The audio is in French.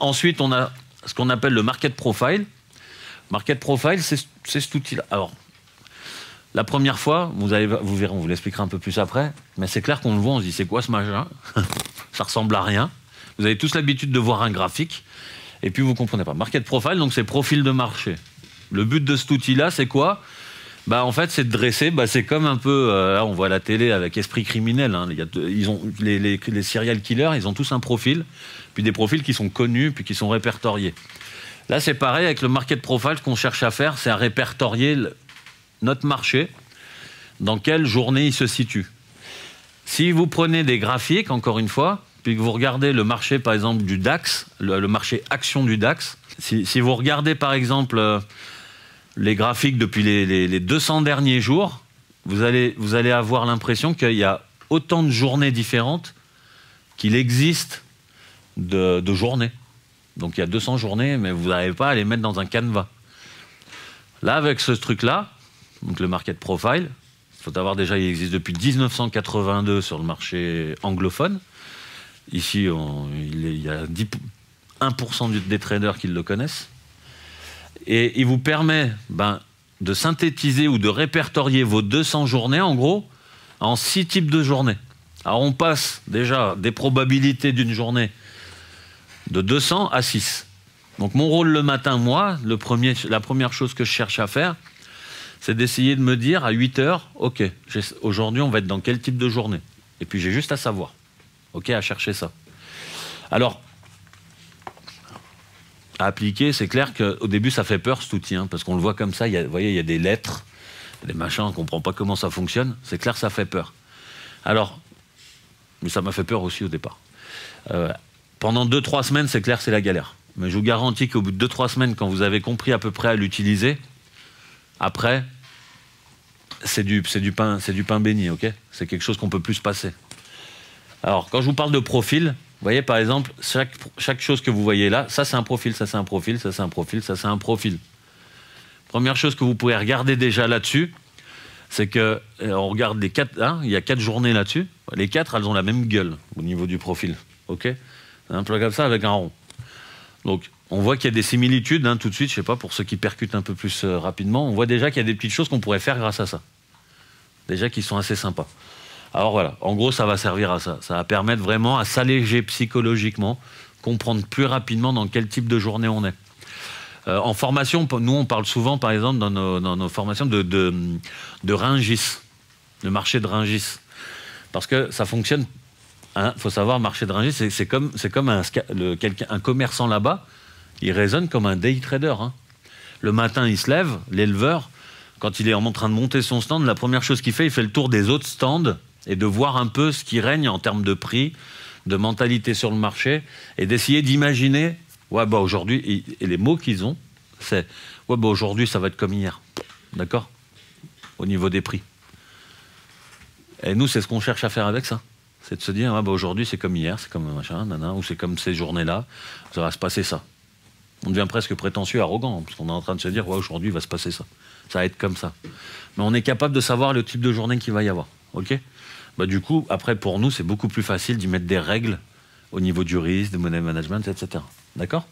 Ensuite, on a ce qu'on appelle le market profile. Market profile, c'est cet outil-là. Alors, la première fois, vous verrez, on vous l'expliquera un peu plus après, mais c'est clair qu'on le voit, on se dit c'est quoi ce machin? Ça ressemble à rien. Vous avez tous l'habitude de voir un graphique, et puis vous ne comprenez pas. Market profile, donc c'est profil de marché. Le but de cet outil-là, c'est quoi? En fait, c'est de dresser, c'est comme un peu, là, on voit à la télé avec Esprit criminel, hein, les serial killers, ils ont tous un profil, puis des profils qui sont connus, puis qui sont répertoriés. Là, c'est pareil, avec le market profile, ce qu'on cherche à faire, c'est à répertorier notre marché, dans quelle journée il se situe. Si vous prenez des graphiques, encore une fois, puis que vous regardez le marché, par exemple, du DAX, le marché action du DAX, si vous regardez, par exemple, les graphiques depuis les 200 derniers jours, vous allez avoir l'impression qu'il y a autant de journées différentes qu'il existe de journées. Donc il y a 200 journées, mais vous n'arrivez pas à les mettre dans un canevas. Là, avec ce truc-là, donc le market profile, il faut savoir déjà il existe depuis 1982 sur le marché anglophone. Ici, il y a 1% des traders qui le connaissent. Et il vous permet de synthétiser ou de répertorier vos 200 journées, en gros, en 6 types de journées. Alors on passe déjà des probabilités d'une journée de 200 à 6. Donc mon rôle le matin, moi, la première chose que je cherche à faire, c'est d'essayer de me dire à 8 heures, ok, aujourd'hui on va être dans quel type de journée? Et puis j'ai juste à savoir, ok, à chercher ça. Alors, à appliquer, c'est clair qu'au début ça fait peur cet outil, hein, parce qu'on le voit comme ça, vous voyez, il y a des lettres, des machins, on ne comprend pas comment ça fonctionne, c'est clair ça fait peur. Alors, mais ça m'a fait peur aussi au départ. Pendant 2-3 semaines, c'est clair, c'est la galère. Mais je vous garantis qu'au bout de 2-3 semaines, quand vous avez compris à peu près à l'utiliser, après, c'est du pain béni, ok? C'est quelque chose qu'on peut plus se passer. Alors, quand je vous parle de profil, vous voyez, par exemple, chaque chose que vous voyez là, ça c'est un profil, ça c'est un profil, ça c'est un profil, ça c'est un profil. Première chose que vous pouvez regarder déjà là-dessus, c'est que on regarde les 4, hein, il y a 4 journées là-dessus. Les 4, elles ont la même gueule au niveau du profil, ok? Un peu comme ça avec un rond. Donc, on voit qu'il y a des similitudes, hein, tout de suite, je ne sais pas, pour ceux qui percutent un peu plus rapidement, on voit déjà qu'il y a des petites choses qu'on pourrait faire grâce à ça. Déjà qui sont assez sympas. Alors voilà, en gros, ça va servir à ça. Ça va permettre vraiment à s'alléger psychologiquement, comprendre plus rapidement dans quel type de journée on est. En formation, nous, on parle souvent, par exemple, dans nos formations, de Rungis, le marché de Rungis. Parce que ça fonctionne. Il faut savoir, marché de Rungis, c'est comme un commerçant là-bas, il raisonne comme un day trader. Hein. Le matin, il se lève, l'éleveur, quand il est en train de monter son stand, la première chose qu'il fait, il fait le tour des autres stands et de voir un peu ce qui règne en termes de prix, de mentalité sur le marché, et d'essayer d'imaginer, ouais, aujourd'hui, et les mots qu'ils ont, c'est, ouais, aujourd'hui, ça va être comme hier. D'accord? Au niveau des prix. Et nous, c'est ce qu'on cherche à faire avec ça. C'est de se dire, ouais, aujourd'hui, c'est comme hier, c'est comme machin, nana, ou c'est comme ces journées-là, ça va se passer ça. On devient presque prétentieux, arrogant, parce qu'on est en train de se dire, ouais, aujourd'hui, il va se passer ça. Ça va être comme ça. Mais on est capable de savoir le type de journée qu'il va y avoir. Ok? Du coup, après, pour nous, c'est beaucoup plus facile d'y mettre des règles au niveau du risque, du money management, etc. D'accord?